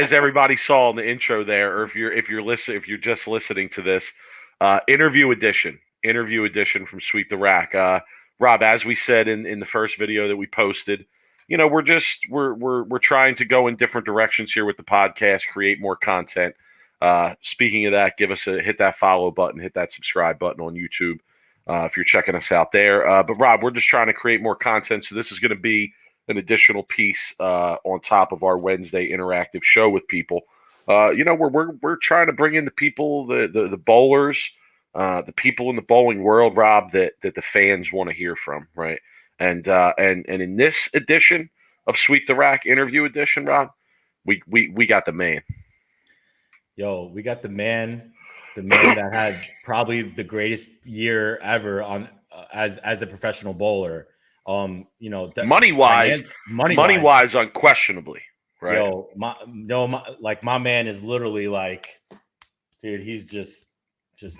as everybody saw in the intro there, or if you're just listening to this, interview edition from Sweep the Rack. Rob, as we said in the first video that we posted, we're trying to go in different directions here with the podcast, create more content. Speaking of that, hit that follow button, hit that subscribe button on YouTube if you're checking us out there. But Rob, we're just trying to create more content, so this is going to be an additional piece on top of our Wednesday interactive show with people. We're trying to bring in the people, the bowlers, the people in the bowling world, Rob, that the fans want to hear from, right? And in this edition of Sweep the Rack interview edition, Rob, we got the man. Yo, we got the man that had probably the greatest year ever on as a professional bowler. Money wise, unquestionably, right? Yo, my man is literally like, dude, he's just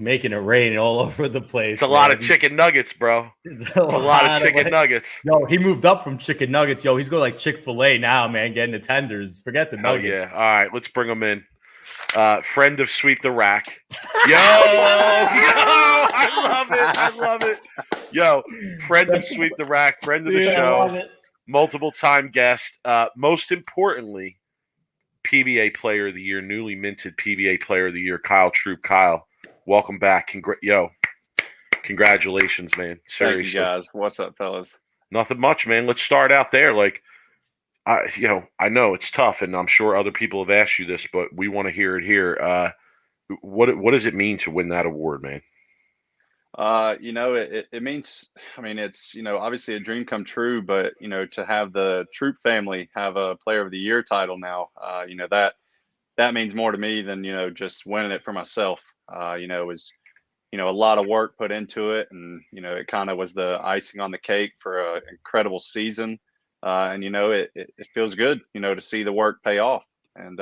making it rain all over the place. It's a lot of chicken nuggets, bro. It's a lot of chicken nuggets. Yo, he moved up from chicken nuggets. Yo, he's going like Chick-fil-A now, man, getting the tenders. Forget the nuggets. Yeah. All right, let's bring him in. Friend of Sweep the Rack. Yo, I love it. Yo, friend of Sweep the Rack, friend of the show, multiple time guest. Most importantly, PBA Player of the Year, newly minted PBA Player of the Year, Kyle Troup. Kyle, welcome back. Congratulations, man. Seriously. Thank you, guys. What's up, fellas? Nothing much, man. Let's start out there. I know it's tough, and I'm sure other people have asked you this, but we want to hear it here. What does it mean to win that award, man? It means, it's, obviously a dream come true, but, to have the Troup family have a Player of the Year title now, that means more to me than, just winning it for myself. It was, a lot of work put into it, and, it kind of was the icing on the cake for an incredible season. It feels good, to see the work pay off, and,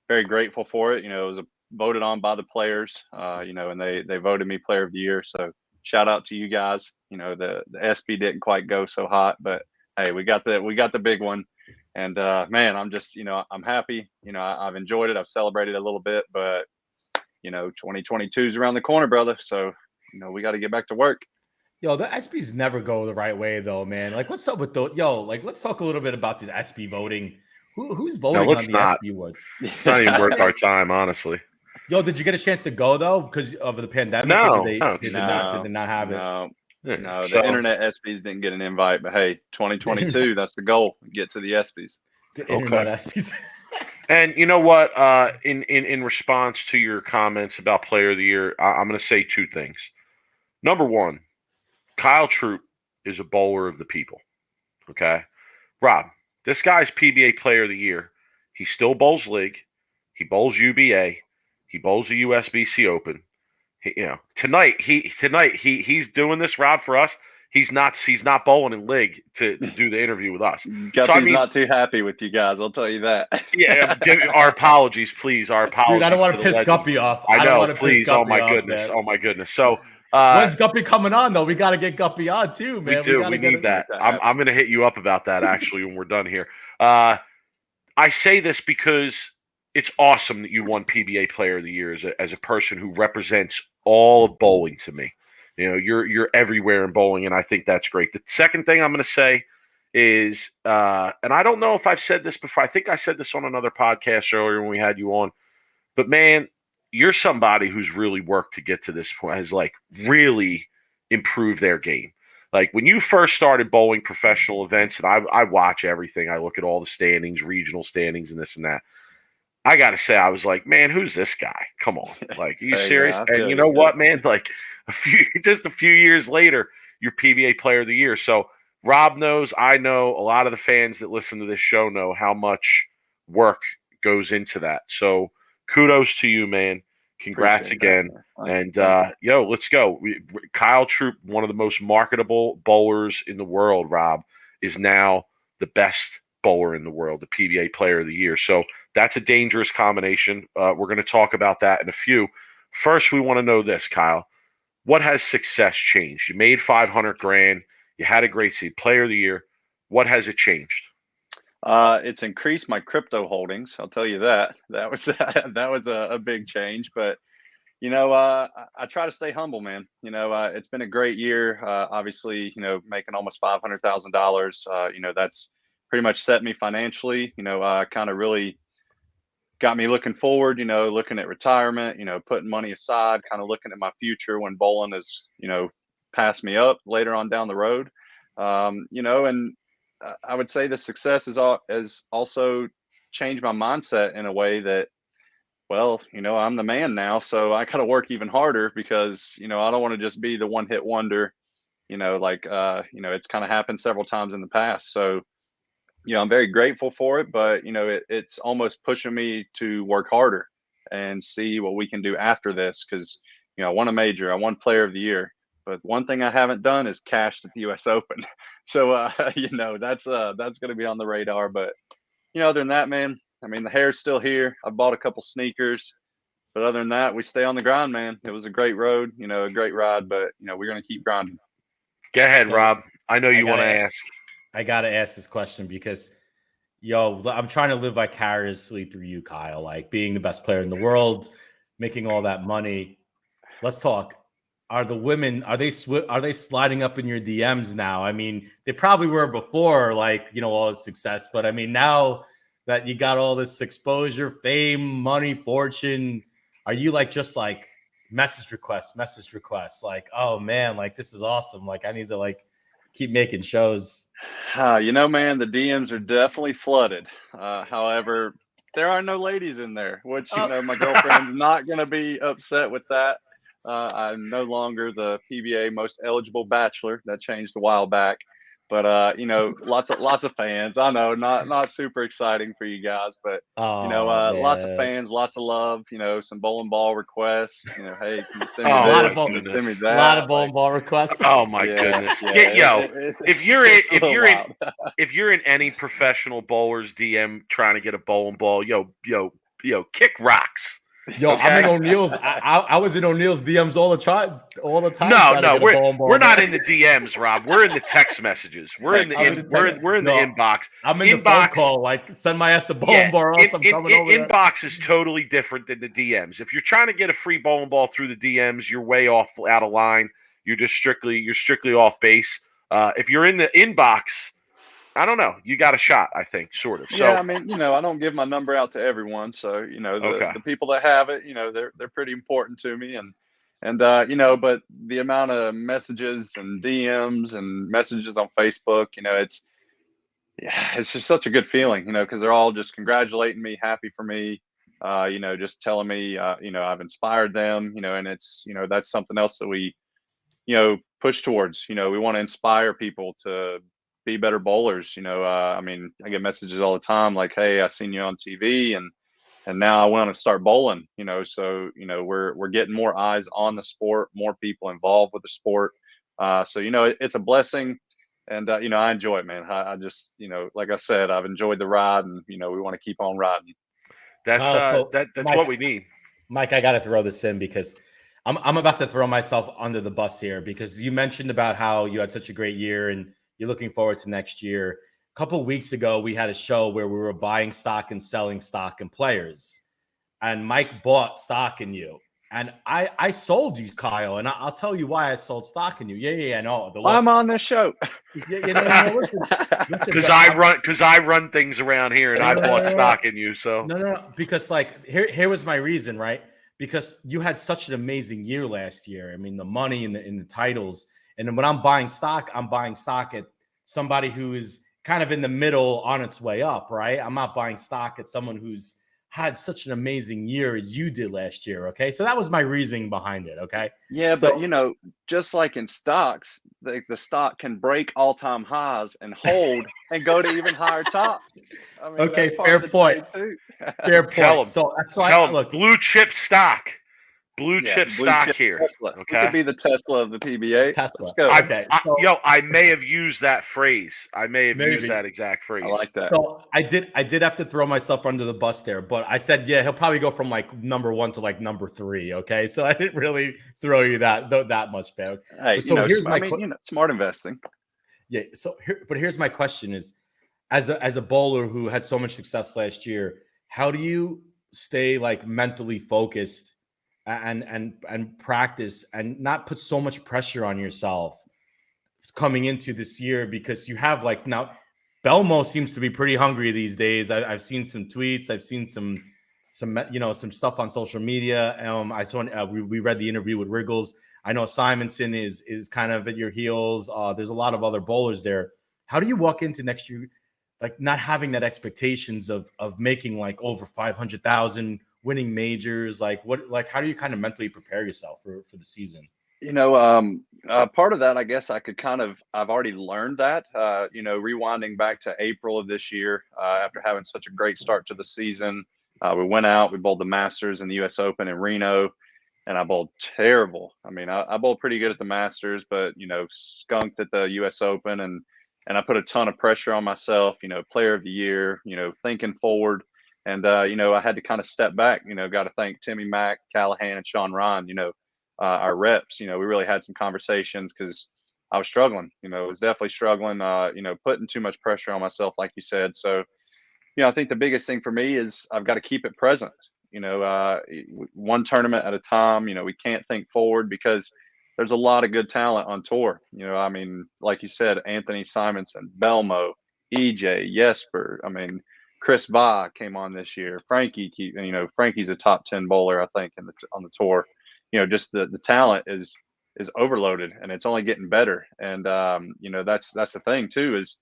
very grateful for it. It was voted on by the players, and they voted me Player of the Year. So shout out to you guys. The SB didn't quite go so hot, but hey, we got the big one. And man, I'm just, I'm happy. I've enjoyed it. I've celebrated a little bit, but 2022 is around the corner, brother. So we got to get back to work. Yo, the SBs never go the right way, though, man. Like, what's up with those? Yo, like, let's talk a little bit about this SB voting. Who's voting on the SB awards? It's not even worth our time, honestly. Yo, did you get a chance to go, though, because of the pandemic? No, did they not have it? No, the internet SBs didn't get an invite, but hey, 2022, that's the goal. Get to the SBs. The internet SBs. And you know what? In response to your comments about Player of the Year, I'm going to say two things. Number one, Kyle Troup is a bowler of the people. Okay, Rob, this guy's PBA Player of the Year. He still bowls league. He bowls UBA. He bowls the USBC Open. Tonight he's doing this, Rob, for us. He's not bowling in league to do the interview with us. Guppy's not too happy with you guys. I'll tell you that. Yeah, our apologies, please. Our apologies. Dude, I don't want to piss Guppy off. I know, please. Oh my goodness. So when's Guppy coming on though? We got to get Guppy on too, man. We need that. I'm going to hit you up about that actually when we're done here. I say this because it's awesome that you won PBA Player of the Year as a person who represents all of bowling to me. You're everywhere in bowling, and I think that's great. The second thing I'm going to say is, and I don't know if I've said this before. I think I said this on another podcast earlier when we had you on. But man, you're somebody who's really worked to get to this point, has like really improved their game. Like when you first started bowling professional events, and I watch everything. I look at all the standings, regional standings, and this and that. I got to say, I was like, man, who's this guy? Come on. Like, are you serious? And you know what, man? Like a few years later, you're PBA Player of the Year. So Rob knows, I know, a lot of the fans that listen to this show know how much work goes into that. So kudos to you, man. Congrats again. And let's go. Kyle Troup, one of the most marketable bowlers in the world, Rob, is now the best bowler in the world, the PBA Player of the Year. So that's a dangerous combination. We're going to talk about that in a few. First, we want to know this, Kyle. What has success changed? You made $500,000. You had a great season, Player of the Year. What has it changed? It's increased my crypto holdings. I'll tell you that. That was that was a big change. But I try to stay humble, man. It's been a great year. Obviously, making almost $500,000. That's pretty much set me financially. Kind of really got me looking forward. Looking at retirement. Putting money aside. Kind of looking at my future when bowling is pass me up later on down the road. And I would say the success has also changed my mindset in a way that, well, I'm the man now, so I got to work even harder because, I don't want to just be the one hit wonder, it's kind of happened several times in the past. So, I'm very grateful for it, but, it's almost pushing me to work harder and see what we can do after this. Cause, I won a major, I won player of the year, but one thing I haven't done is cashed at the US Open. So, that's going to be on the radar, but, other than that, man, I mean, the hair's still here. I bought a couple sneakers, but other than that, we stay on the grind, man. It was a great road, a great ride, but we're going to keep grinding. Go ahead, Rob. I know you want to ask. I got to ask this question because, I'm trying to live vicariously through you, Kyle, like being the best player in the world, making all that money. Let's talk. Are the women, are they sliding up in your DMs now? I mean, they probably were before, all this success, but I mean, now that you got all this exposure, fame, money, fortune, are you just message requests, like, oh man, this is awesome. I need to keep making shows. Man, the DMs are definitely flooded. However, there are no ladies in there, which, my girlfriend's not going to be upset with that. I'm no longer the PBA most eligible bachelor. That changed a while back, but lots of fans. I know, not super exciting for you guys, but lots of fans, lots of love. Some bowling ball requests. Hey, can you send me this? Can you send me that? A lot of bowling ball requests. Oh my goodness! Yeah, if you're in any professional bowler's DM trying to get a bowling ball, kick rocks. Yo, okay. I'm in O'Neill's. I was in O'Neill's DMs all the time. No, we're not in the DMs, Rob. We're in the text messages. We're in the inbox. I'm in the phone call. Send my ass a bowling ball, or else I'm coming over there. Inbox is totally different than the DMs. If you're trying to get a free bowling ball through the DMs, you're way out of line. You're strictly off base. If you're in the inbox, I don't know. You got a shot, I think, sort of. So, yeah, I mean, I don't give my number out to everyone. So, the people that have it, they're pretty important to me. And but the amount of messages and DMs and messages on Facebook, it's just such a good feeling, because they're all just congratulating me, happy for me, just telling me, I've inspired them, and it's, that's something else that we, push towards. We want to inspire people to be better bowlers. I mean, I get messages all the time like, hey, I seen you on TV and now I want to start bowling, so we're getting more eyes on the sport, more people involved with the sport. So it's a blessing, and I enjoy it, man. I just like I said, I've enjoyed the ride, and we want to keep on riding. That's Mike, what we need. Mike, I got to throw this in because I'm about to throw myself under the bus here, because you mentioned about how you had such a great year and you're looking forward to next year. A couple of weeks ago, we had a show where we were buying stock and selling stock in players. And Mike bought stock in you. And I sold you, Kyle. And I'll tell you why I sold stock in you. Yeah, I know. I'm on this show. Because I run things around here and I bought stock in you. So no. Because here was my reason, right? Because you had such an amazing year last year. I mean, the money and the titles. And then when I'm buying stock at somebody who is kind of in the middle on its way up, right? I'm not buying stock at someone who's had such an amazing year as you did last year, okay? So that was my reasoning behind it, okay? Yeah, so, but, just like in stocks, the stock can break all-time highs and hold and go to even higher tops. I mean, okay, fair point. Fair point. So that's why look, blue chip stock. Blue chip stock here. Tesla. Okay. We could be the Tesla of the PBA. Tesla. Let's go. I may have used that phrase. I may have used that exact phrase. I like that. So I did have to throw myself under the bus there, but I said, yeah, he'll probably go from number 1 to number 3. Okay. So I didn't really throw you that much back. Hey, so here's smart investing. Yeah. So here's my question is, as a bowler who had so much success last year, how do you stay like mentally focused and practice and not put so much pressure on yourself coming into this year? Because you have like now Belmo seems to be pretty hungry these days. I've seen some tweets. I've seen some some stuff on social media. I saw we read the interview with Riggles. I know Simonson is kind of at your heels. There's a lot of other bowlers there. How do you walk into next year, like not having that expectations of making like over 500,000, winning majors? Like how do you kind of mentally prepare yourself for the season? Part of that, I guess I've already learned that, rewinding back to April of this year, after having such a great start to the season, we went out, we bowled the Masters and the US Open in Reno, and I bowled terrible. I mean, I bowled pretty good at the Masters, but, skunked at the US Open, and I put a ton of pressure on myself, player of the year, thinking forward. And, I had to kind of step back, got to thank Timmy Mack, Callahan, and Sean Ryan, our reps. We really had some conversations because I was struggling. I was definitely struggling. Putting too much pressure on myself, like you said. So, I think the biggest thing for me is I've got to keep it present. One tournament at a time. We can't think forward because there's a lot of good talent on tour. Like you said, Anthony Simonson, Belmo, EJ, Jesper. Chris Va came on this year. Frankie's a top 10 bowler, I think, on the tour. Just the talent is overloaded, and it's only getting better. And that's the thing too, is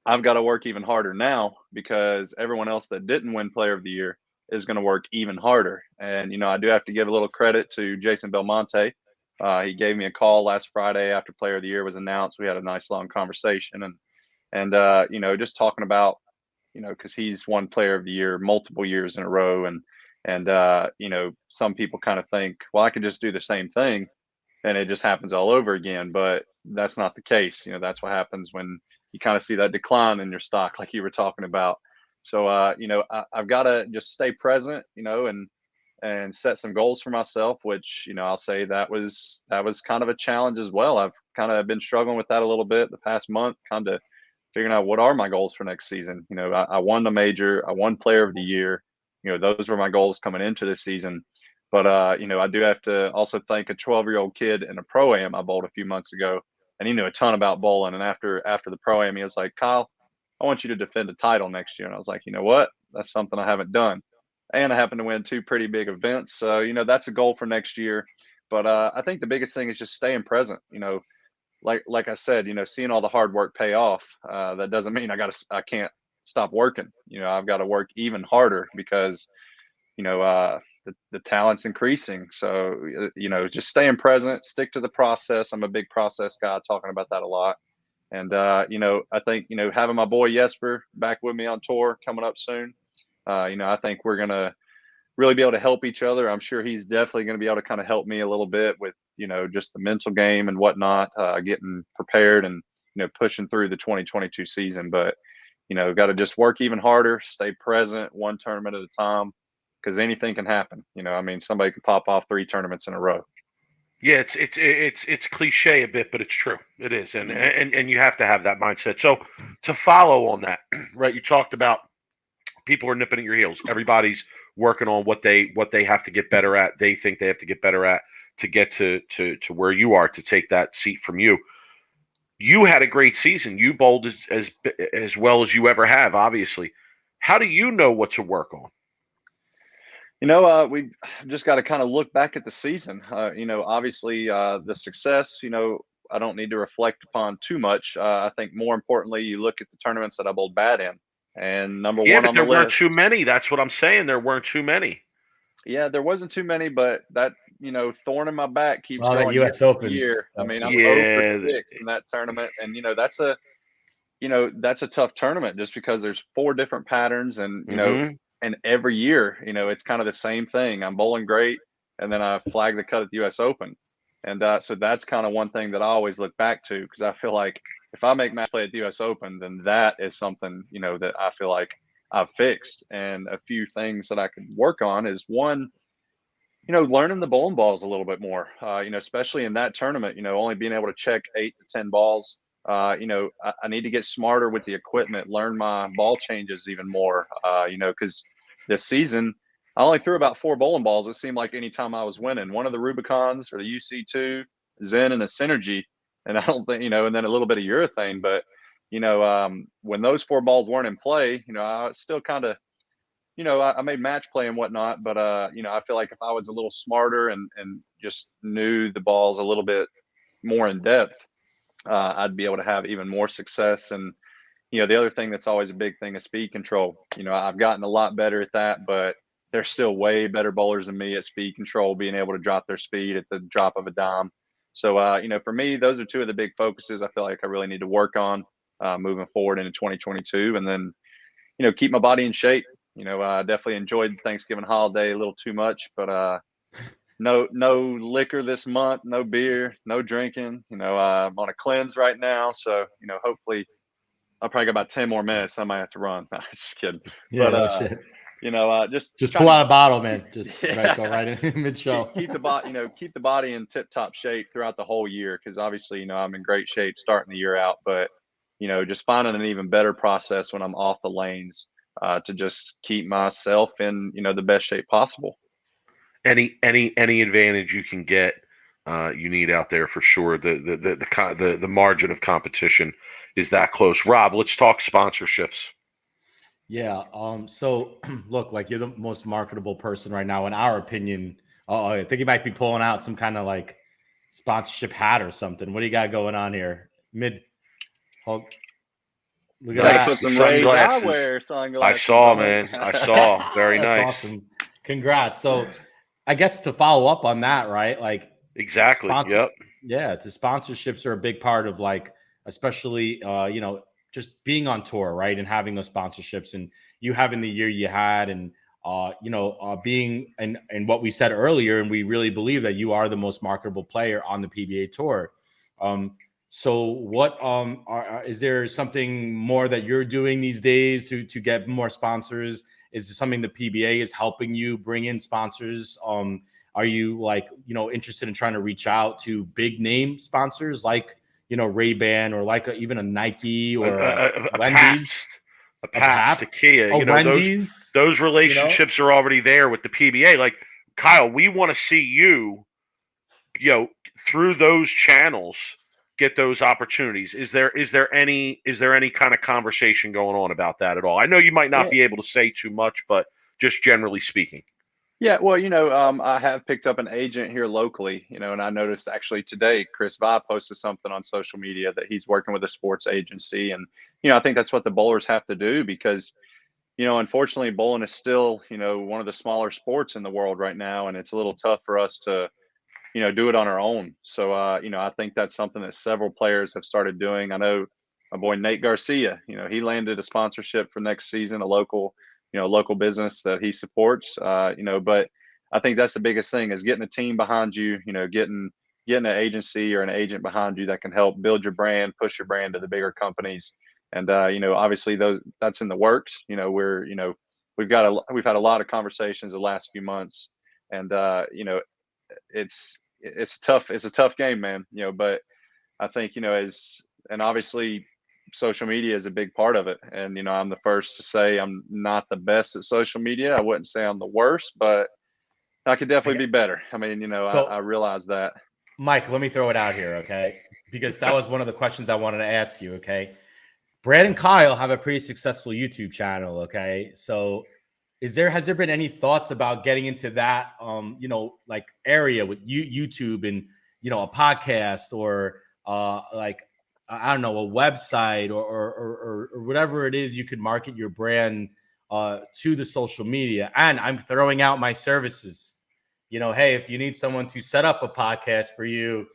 I've got to work even harder now because everyone else that didn't win Player of the Year is going to work even harder. And I do have to give a little credit to Jason Belmonte. He gave me a call last Friday after Player of the Year was announced. We had a nice long conversation, and just talking about, because he's won Player of the Year multiple years in a row, and some people kind of think, well, I can just do the same thing and it just happens all over again. But that's not the case. That's what happens when you kind of see that decline in your stock, like you were talking about. So, I've got to just stay present, and set some goals for myself, which, I'll say that was kind of a challenge as well. I've kind of been struggling with that a little bit the past month, kind of figuring out what are my goals for next season. I won the major, I won Player of the Year. Those were my goals coming into this season. But, I do have to also thank a 12-year-old kid in a Pro-Am I bowled a few months ago, and he knew a ton about bowling. And after the Pro-Am, he was like, Kyle, I want you to defend a title next year. And I was like, you know what? That's something I haven't done. And I happen to win 2 pretty big events. So, that's a goal for next year. But I think the biggest thing is just staying present. Like I said, seeing all the hard work pay off, that doesn't mean I can't stop working. I've got to work even harder because, the talent's increasing. So, just staying present, stick to the process. I'm a big process guy, talking about that a lot. And, I think, having my boy Jesper back with me on tour coming up soon, I think we're going to really be able to help each other. I'm sure he's definitely going to be able to kind of help me a little bit with, just the mental game and whatnot, getting prepared and, pushing through the 2022 season. But, got to just work even harder, stay present, one tournament at a time, because anything can happen. Somebody could pop off 3 tournaments in a row. Yeah, it's cliche a bit, but it's true. It is, and you have to have that mindset. So to follow on that, right? You talked about people are nipping at your heels. Everybody's working on what they have to get better at. They think they have to get better at to get to where you are, to take that seat from you. You had a great season. You bowled as well as you ever have, obviously. How do you know what to work on? We've just got to kind of look back at the season. Obviously, the success, I don't need to reflect upon too much. I think more importantly, you look at the tournaments that I bowled bad in. And number one on the list. There weren't too many. That's what I'm saying. There weren't too many. Yeah, there wasn't too many, but that, thorn in my back keeps that going US Open year. I'm 0 for 6 in that tournament. And, that's a tough tournament just because there's 4 different patterns and, and every year, it's kind of the same thing. I'm bowling great, and then I flag the cut at the US Open. And so that's kind of one thing that I always look back to, because I feel like if I make match play at the US Open, then that is something, that I feel like I've fixed. And a few things that I could work on is, one, learning the bowling balls a little bit more, especially in that tournament, only being able to check 8 to 10 balls. I need to get smarter with the equipment, learn my ball changes even more, because this season I only threw about 4 bowling balls. It seemed like any time I was winning, one of the Rubicons or the UC2, Zen, and a Synergy. And I don't think, and then a little bit of urethane. But, when those 4 balls weren't in play, I was still kind of, I made match play and whatnot. But, I feel like if I was a little smarter and just knew the balls a little bit more in depth, I'd be able to have even more success. And, the other thing that's always a big thing is speed control. I've gotten a lot better at that, but there's still way better bowlers than me at speed control, being able to drop their speed at the drop of a dime. So, for me, those are 2 of the big focuses I feel like I really need to work on moving forward into 2022. And then, keep my body in shape. I definitely enjoyed the Thanksgiving holiday a little too much, but no liquor this month, no beer, no drinking. I'm on a cleanse right now. So, hopefully I'll probably got about 10 more minutes. I might have to run. No, just kidding. Yeah, But, no shit. Just pull out a bottle, man. Just Yeah. go right in mid-show. keep the body, keep the body in tip-top shape throughout the whole year. Cause obviously, I'm in great shape starting the year out, but, just finding an even better process when I'm off the lanes to just keep myself in, the best shape possible. Any advantage you can get, you need out there for sure. The margin of competition is that close. Rob, let's talk sponsorships. Yeah. So look, like you're the most marketable person right now, in our opinion. I think you might be pulling out some kind of like sponsorship hat or something. What do you got going on here? Look at that. Put some Sunglasses. Rays eyewear sunglasses. I saw, man. I saw. Very That's nice. Awesome. Congrats. So I guess to follow up on that, right? Like exactly. Yep. Yeah. The sponsorships are a big part of like, especially, just being on tour, right? And having those sponsorships and you having the year you had and, being and what we said earlier, and we really believe that you are the most marketable player on the PBA tour. So what is there something more that you're doing these days to get more sponsors? Is there something the PBA is helping you bring in sponsors? Are you like, interested in trying to reach out to big name sponsors like, Ray-Ban or like even a Nike or a Wendy's? A Pabst, a Kia, Wendy's, those relationships are already there with the PBA. Like Kyle, we want to see you, through those channels, get those opportunities. Is there any kind of conversation going on about that at all? I know you might not be able to say too much, but just generally speaking. Yeah, well, I have picked up an agent here locally, and I noticed actually today, Chris Vi posted something on social media that he's working with a sports agency. And, I think that's what the bowlers have to do because, unfortunately, bowling is still, one of the smaller sports in the world right now. And it's a little tough for us to, do it on our own. So, I think that's something that several players have started doing. I know my boy Nate Garcia, he landed a sponsorship for next season, a local business that he supports, but I think that's the biggest thing is getting a team behind you, getting an agency or an agent behind you that can help build your brand, push your brand to the bigger companies. And, obviously that's in the works. We've had a lot of conversations the last few months and, it's a tough game, man, but I think, and obviously social media is a big part of it. And, I'm the first to say I'm not the best at social media. I wouldn't say I'm the worst, but I could definitely be better. I mean, I realize that. Mike, let me throw it out here, okay? Because that was one of the questions I wanted to ask you, okay? Brad and Kyle have a pretty successful YouTube channel, okay? So has there been any thoughts about getting into that, like area with YouTube and, a podcast or like, I don't know, a website or whatever it is you could market your brand to the social media? And I'm throwing out my services. Hey, if you need someone to set up a podcast for you,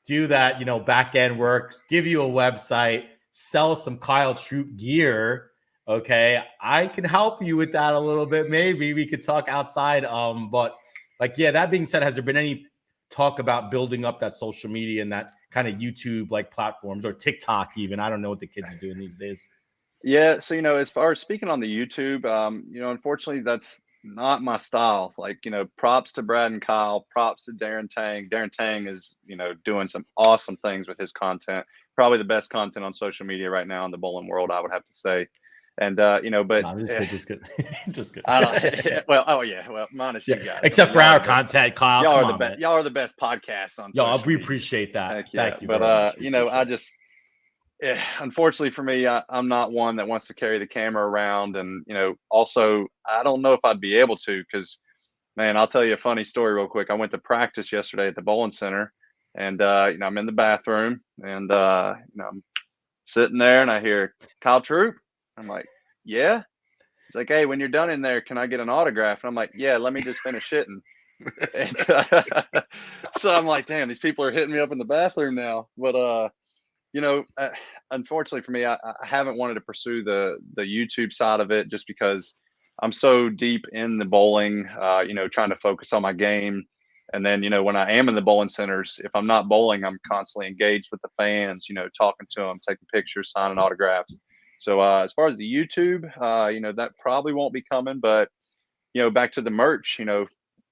do that, back end work, give you a website, sell some Kyle Troup gear. Okay, I can help you with that a little bit. Maybe we could talk outside. But like, yeah, that being said, has there been any talk about building up that social media and that kind of YouTube like platforms or TikTok even? I don't know what the kids are doing these days. Yeah. So, as far as speaking on the YouTube, unfortunately not my style. Like, props to Brad and Kyle, props to Darren Tang. Darren Tang is, doing some awesome things with his content. Probably the best content on social media right now in the bowling world, I would have to say. And but No, I'm just good. Just good. I don't. Well, minus you guys. Except for our content, Kyle. Y'all Come are the on, best. man. Y'all are the best podcasts on. Yo, social we media. appreciate that. Heck yeah. Thank you. But very much. I just, unfortunately for me, I'm not one that wants to carry the camera around, and also I don't know if I'd be able to, because, man, I'll tell you a funny story real quick. I went to practice yesterday at the bowling center, and I'm in the bathroom, and I'm sitting there, and I hear Kyle Troup. I'm like, yeah. He's like, hey, when you're done in there, can I get an autograph? And I'm like, yeah, let me just finish hitting. And so I'm like, damn, these people are hitting me up in the bathroom now. But unfortunately for me, I haven't wanted to pursue the YouTube side of it, just because I'm so deep in the bowling, trying to focus on my game. And then, when I am in the bowling centers, if I'm not bowling, I'm constantly engaged with the fans, talking to them, taking pictures, signing autographs. So as far as the YouTube, that probably won't be coming. But, back to the merch,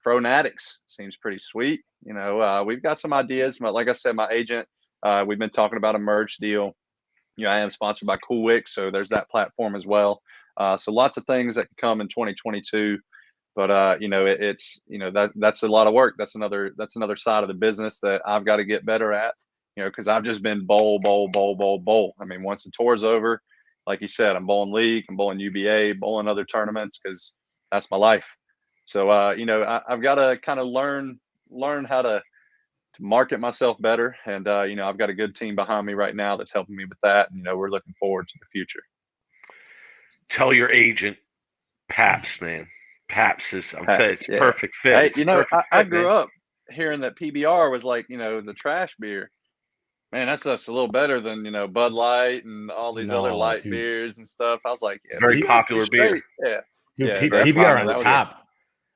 Phronatics seems pretty sweet. We've got some ideas. But like I said, my agent, we've been talking about a merch deal. I am sponsored by Cool Wick, so there's that platform as well. So lots of things that can come in 2022. But that's a lot of work. That's another side of the business that I've got to get better at. Because I've just been bowl. I mean, once the tour's over, like you said, I'm bowling league, I'm bowling UBA, bowling other tournaments, because that's my life. So I've got to kind of learn how to market myself better, and I've got a good team behind me right now that's helping me with that. And we're looking forward to the future. Tell your agent, Paps, man. Paps is, I'm telling you, it's perfect fit. Hey, I grew up hearing that PBR was like, the trash beer. Man, that stuff's a little better than, Bud Light and all these other light beers and stuff. I was like, yeah, very popular beer. Yeah. Dude, PBR on tap.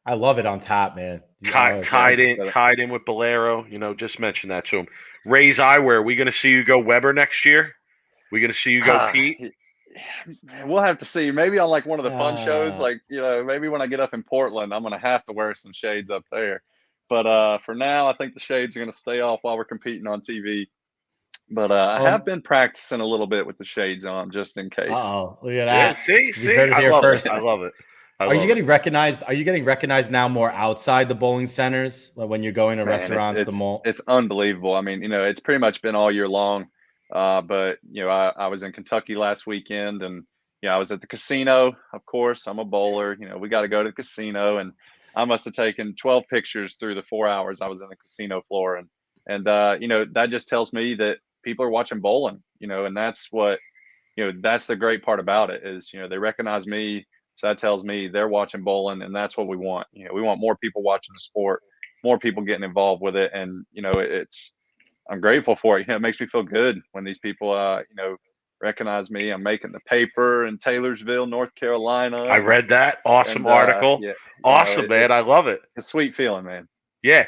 I love it on tap, man. Tied in with Bolero. Just mention that to him. Ray's Eyewear. We going to see you go Weber next year? We going to see you go Pete? We'll have to see. Maybe on like one of the fun shows, like, maybe when I get up in Portland, I'm going to have to wear some shades up there. But for now, I think the shades are going to stay off while we're competing on TV. But I have been practicing a little bit with the shades on, just in case. Oh, look at that! Yeah, see, I love it. I love it. Are you getting recognized? Are you getting recognized now more outside the bowling centers, like when you're going to restaurants, the mall? It's unbelievable. I mean, it's pretty much been all year long. But I was in Kentucky last weekend, and I was at the casino. Of course, I'm a bowler. We got to go to the casino, and I must have taken 12 pictures through the 4 hours I was in the casino floor, and that just tells me that people are watching bowling. And that's what that's the great part about it is they recognize me. So that tells me they're watching bowling, and that's what we want. We want more people watching the sport, more people getting involved with it. And, I'm grateful for it. It makes me feel good when these people, recognize me. I'm making the paper in Taylorsville, North Carolina. I read that. Awesome article. Yeah, awesome, man. I love it. It's a sweet feeling, man. Yeah.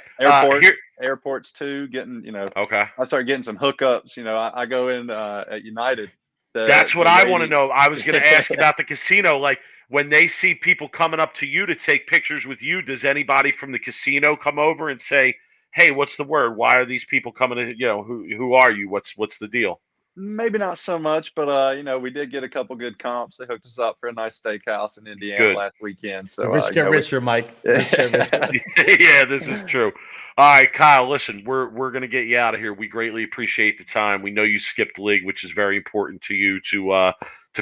Airports too, getting, okay. I start getting some hookups. I go in at United. That's what I want to know. I was going to ask about the casino. Like, when they see people coming up to you to take pictures with you, does anybody from the casino come over and say, hey, what's the word? Why are these people coming in? Who are you? What's the deal? Maybe not so much, but we did get a couple good comps. They hooked us up for a nice steakhouse in Indiana last weekend. So rich get richer, Mike. Rich get richer. Yeah, this is true. All right, Kyle, listen, we're going to get you out of here. We greatly appreciate the time. We know you skipped the league, which is very important to you to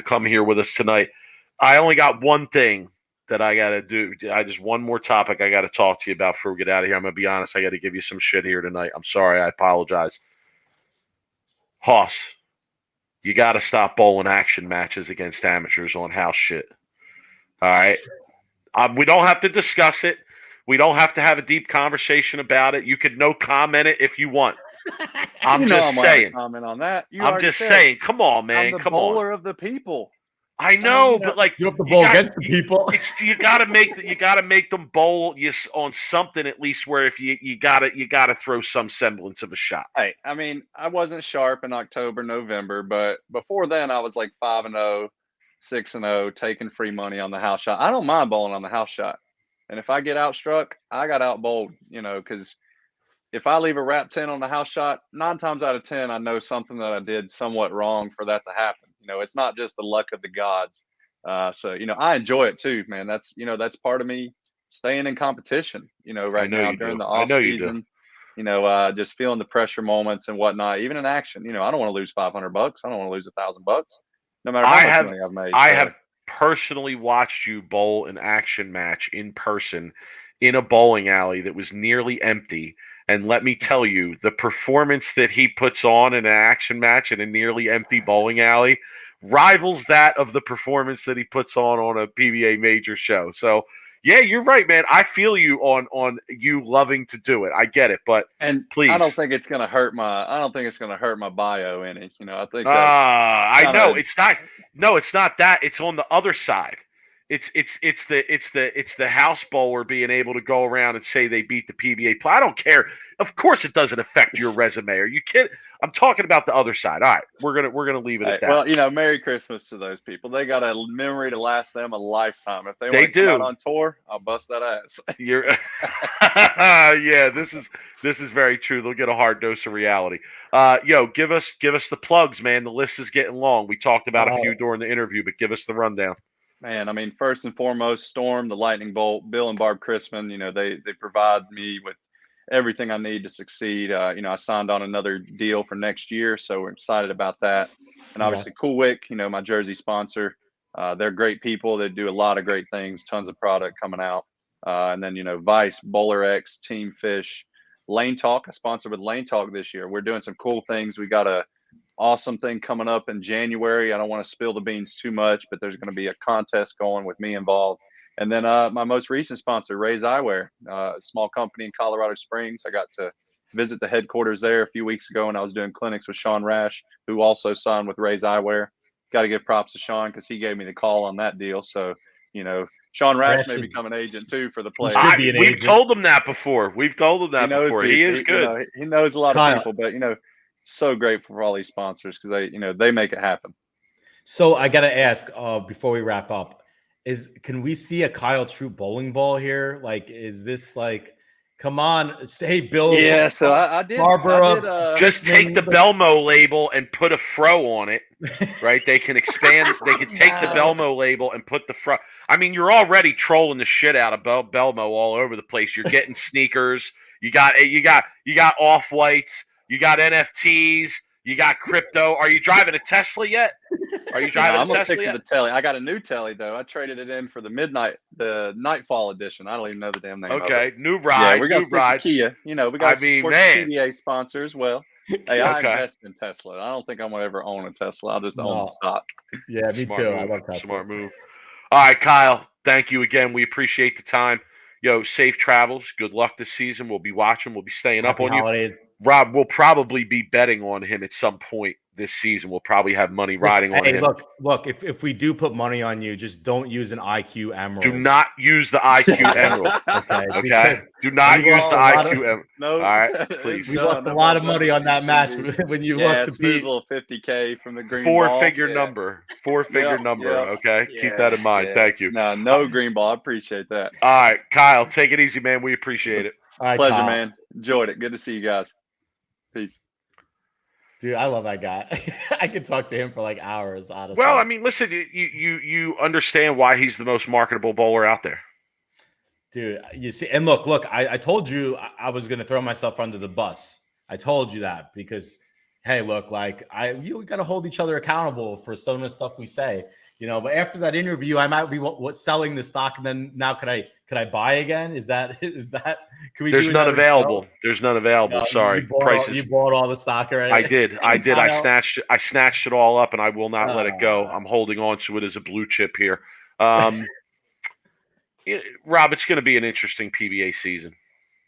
come here with us tonight. I only got one thing that I got to do. One more topic I got to talk to you about before we get out of here. I'm going to be honest. I got to give you some shit here tonight. I'm sorry. I apologize. Hoss, you got to stop bowling action matches against amateurs on house shit. All right? We don't have to discuss it. We don't have to have a deep conversation about it. You could no comment it if you want. I'm just saying. Comment on that. I'm just saying. Come on, man. I'm the bowler of the people. I know, but like you have to bowl against the people. You gotta make them bowl on something at least. Where if you gotta throw some semblance of a shot. Hey, I mean, I wasn't sharp in October, November, but before then I was like 5-0, 6-0, taking free money on the house shot. I don't mind bowling on the house shot. And if I get outstruck, I got outbowled, because if I leave a wrap 10 on the house shot, 9 times out of 10, I know something that I did somewhat wrong for that to happen. It's not just the luck of the gods. So, I enjoy it too, man. That's part of me staying in competition, right now during the off season, just feeling the pressure moments and whatnot, even in action. I don't want to lose $500. I don't want to lose $1,000, no matter how much money I've made. I have personally watched you bowl an action match in person in a bowling alley that was nearly empty. And let me tell you, the performance that he puts on in an action match in a nearly empty bowling alley rivals that of the performance that he puts on a PBA major show. So, yeah, you're right, man. I feel you on you loving to do it. I get it, but please. I don't think it's going to hurt my bio any. I think I know it's not. No, it's not that. It's on the other side. It's the house bowler being able to go around and say they beat the PBA play. I don't care. Of course, it doesn't affect your resume. Are you kidding? I'm talking about the other side. All right, we're gonna leave it at that. Well, Merry Christmas to those people. They got a memory to last them a lifetime. If they want to come out on tour, I'll bust that ass. Yeah. This is very true. They'll get a hard dose of reality. Give us the plugs, man. The list is getting long. We talked about a few during the interview, but give us the rundown. Man, first and foremost, Storm, the Lightning Bolt, Bill and Barb Chrisman, they provide me with everything I need to succeed. I signed on another deal for next year, so we're excited about that. And obviously Cool Wick, my jersey sponsor, they're great people. They do a lot of great things, tons of product coming out. And then, Vice, Bowler X, Team Fish, Lane Talk. I sponsored with Lane Talk this year. We're doing some cool things. We got a awesome thing coming up in January. I don't want to spill the beans too much, but there's going to be a contest going with me involved. And then my most recent sponsor, Ray's Eyewear, a small company in Colorado Springs. I got to visit the headquarters there a few weeks ago, and I was doing clinics with Sean Rash, who also signed with Ray's Eyewear. Got to give props to Sean because he gave me the call on that deal. So, Sean Rash may become an agent too for the players. We've told him that before. He is good. He knows a lot of people, but so grateful for all these sponsors because they make it happen. So I gotta ask before we wrap up, can we see a Kyle Troup bowling ball here? Like, is this like, come on, say Bill? Yeah, so I did. Just take the Belmo label and put a fro on it, right? They can expand. They can take the Belmo label and put the fro. You're already trolling the shit out of Belmo all over the place. You're getting sneakers. You got off whites. You got NFTs. You got crypto. Are you driving a Tesla yet? I'm gonna stick to the telly. I got a new telly though. I traded it in for the Nightfall edition. I don't even know the damn name. Okay, new ride. Yeah, we're gonna stick to Kia. We got PBA sponsor as well. Hey, I invest in Tesla. I don't think I'm gonna ever own a Tesla. I'll just own the stock. Yeah, me too. I love Tesla. Smart move. All right, Kyle. Thank you again. We appreciate the time. Safe travels. Good luck this season. We'll be watching. We'll be staying up on you. Rob, we'll probably be betting on him at some point this season. We'll probably have money riding on him. Look, if we do put money on you, just don't use an IQ Emerald. Do not use the IQ Emerald. Okay. Do not use the IQ Emerald. No. All right, please. We lost a lot of money on that match when you lost the beat. Little $50K from the green Four-figure number. Okay, keep that in mind. Thank you. No green ball. I appreciate that. All right, Kyle, take it easy, man. We appreciate it. All right, pleasure, Kyle. Man. Enjoyed it. Good to see you guys. Peace. Dude, I love that guy. I could talk to him for like hours, honestly. Well, listen, you understand why he's the most marketable bowler out there. Dude, you see, and look, I told you I was going to throw myself under the bus. I told you that because, hey, look, like we got to hold each other accountable for some of the stuff we say, but after that interview, I might be selling the stock. And then now could I buy again? Is that, can we There's none available. Show? There's none available. Sorry. You bought all the stock already. I did. I snatched it all up and I will not let it go. I'm holding on to it as a blue chip here. Rob, it's going to be an interesting PBA season.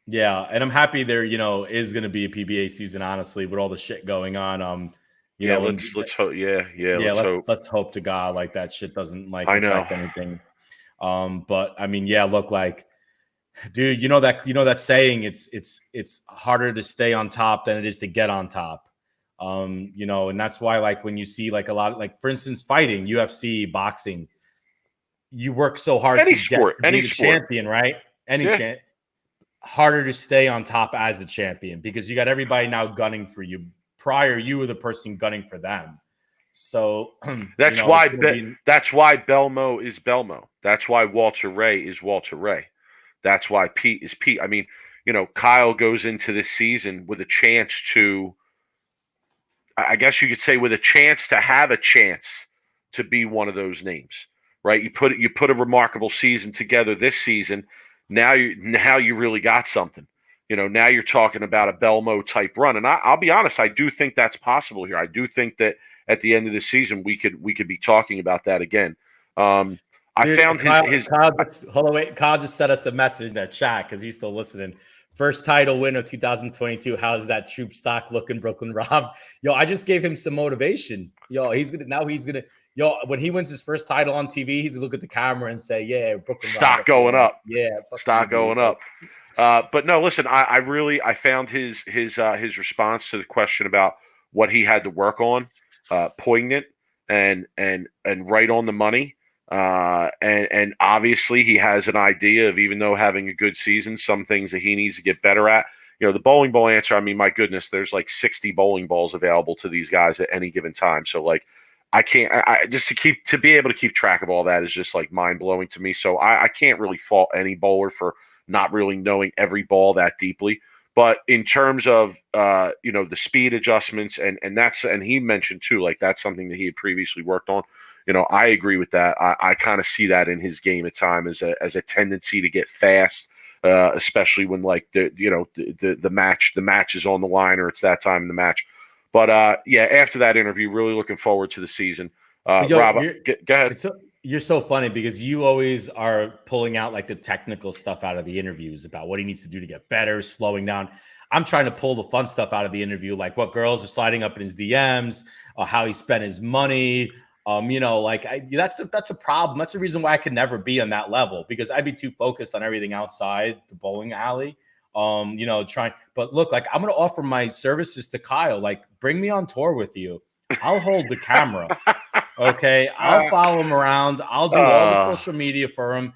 Yeah. And I'm happy there, is going to be a PBA season, honestly, with all the shit going on. Let's hope. Let's hope to God like that shit doesn't affect anything. But look, like, dude, that saying, it's harder to stay on top than it is to get on top. And that's why, like, when you see like a lot of, like, for instance, fighting, UFC, boxing, you work so hard any sport, champion, right? harder to stay on top as a champion because you got everybody now gunning for you. Prior, you were the person gunning for them. So that's why Belmo is Belmo. That's why Walter Ray is Walter Ray. That's why Pete is Pete. I mean, Kyle goes into this season with a chance to, I guess you could say, with a chance to have a chance to be one of those names, right? You put a remarkable season together this season. Now you really got something. Now you're talking about a Belmo type run, and I'll be honest, I do think that's possible here. I do think that at the end of the season we could be talking about that again. I found Kyle just sent us a message in that chat because he's still listening. First title win of 2022. How's that Troup stock looking, Brooklyn Rob? Yo, I just gave him some motivation. Yo, when he wins his first title on TV, he's gonna look at the camera and say, "Yeah, Brooklyn stock Rob, going up. Yeah, stock going up." But no, listen, I found his response to the question about what he had to work on poignant and right on the money. And obviously he has an idea of, even though having a good season, some things that he needs to get better at. The bowling ball answer, I mean, my goodness, there's like 60 bowling balls available to these guys at any given time. So like, I can't, just to be able to keep track of all that is just like mind blowing to me. So I can't really fault any bowler for not really knowing every ball that deeply. But in terms of, the speed adjustments and he mentioned too, like that's something that he had previously worked on. I agree with that. I kind of see that in his game at times as a tendency to get fast, especially when like the match is on the line or it's that time in the match. But after that interview, really looking forward to the season. Rob, go ahead. You're so funny because you always are pulling out like the technical stuff out of the interviews about what he needs to do to get better, slowing down. I'm trying to pull the fun stuff out of the interview, like what girls are sliding up in his DMs, how he spent his money. That's a problem. That's the reason why I could never be on that level because I'd be too focused on everything outside the bowling alley. But look, like I'm going to offer my services to Kyle. Like, bring me on tour with you. I'll hold the camera. Okay. I'll follow him around. I'll do all the social media for him.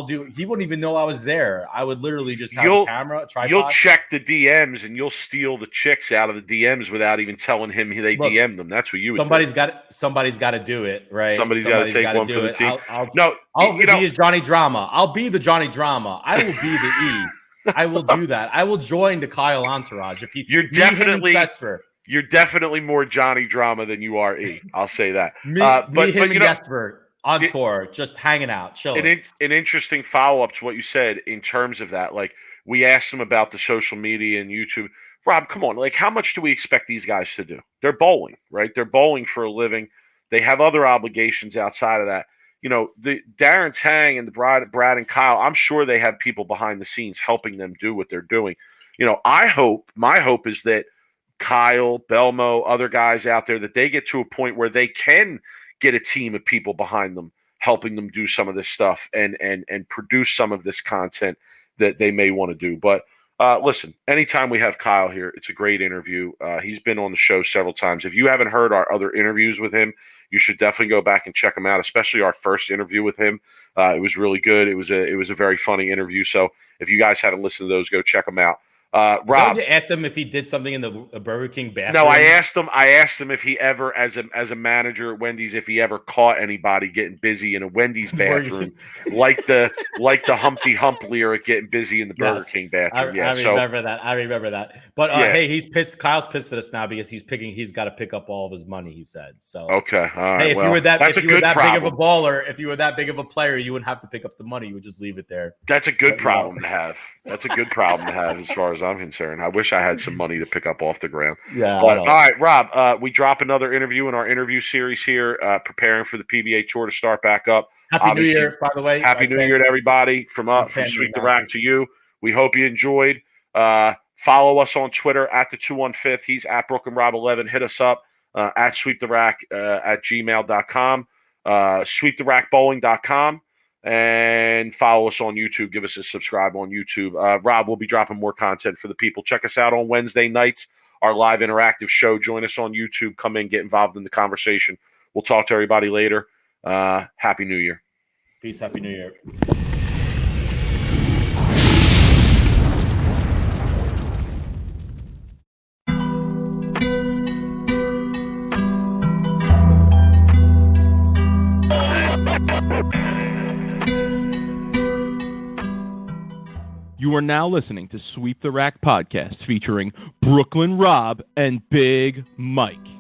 He wouldn't even know I was there. I would literally just have a camera, a tripod. You'll check the DMs and you'll steal the chicks out of the DMs without even telling him they DM'd them. That's what you would do. Somebody's got to do it, right? Somebody's got to take one for the team. I'll be his Johnny Drama. I'll be the Johnny Drama. I will be the E. I will do that. I will join the Kyle entourage. You're definitely more Johnny Drama than you are E. I'll say that. But Jesper on tour, just hanging out, chilling. An interesting follow-up to what you said in terms of that. Like, we asked him about the social media and YouTube. Rob, come on. Like, how much do we expect these guys to do? They're bowling, right? They're bowling for a living. They have other obligations outside of that. The Darren Tang and the Brad and Kyle, I'm sure they have people behind the scenes helping them do what they're doing. My hope is that Kyle, Belmo, other guys out there, that they get to a point where they can get a team of people behind them, helping them do some of this stuff and produce some of this content that they may want to do. But listen, anytime we have Kyle here, it's a great interview. He's been on the show several times. If you haven't heard our other interviews with him, you should definitely go back and check him out, especially our first interview with him. It was really good. It was a very funny interview. So if you guys haven't listened to those, go check them out. Rob, you asked him if he did something in the Burger King bathroom. No, I asked him if he ever, as a manager at Wendy's, if he ever caught anybody getting busy in a Wendy's bathroom, like the Humpty Hump lyric, getting busy in the Burger King bathroom. I remember that. But hey, he's pissed. Kyle's pissed at us now because he's got to pick up all of his money. He said so. Okay, all right. Hey, if you were that big of a baller, if you were that big of a player, you wouldn't have to pick up the money. You would just leave it there. That's a good problem to have. That's a good problem to have, as far as I'm concerned. I wish I had some money to pick up off the ground. Yeah. But, all right, Rob, we drop another interview in our interview series here, preparing for the PBA Tour to start back up. Happy New Year, by the way. Happy New Year to everybody from Sweep the Rack to you. We hope you enjoyed. Follow us on Twitter at the 215th. He's at BrooklynRob11. Hit us up at sweeptherack at gmail.com, sweeptherackbowling.com. And follow us on YouTube. Give us a subscribe on YouTube. Rob, we'll be dropping more content for the people. Check us out on Wednesday nights, our live interactive show. Join us on YouTube. Come in, get involved in the conversation. We'll talk to everybody later. Happy New Year. Peace. Happy New Year. You are now listening to Sweep the Rack podcast featuring Brooklyn Rob and Big Mike.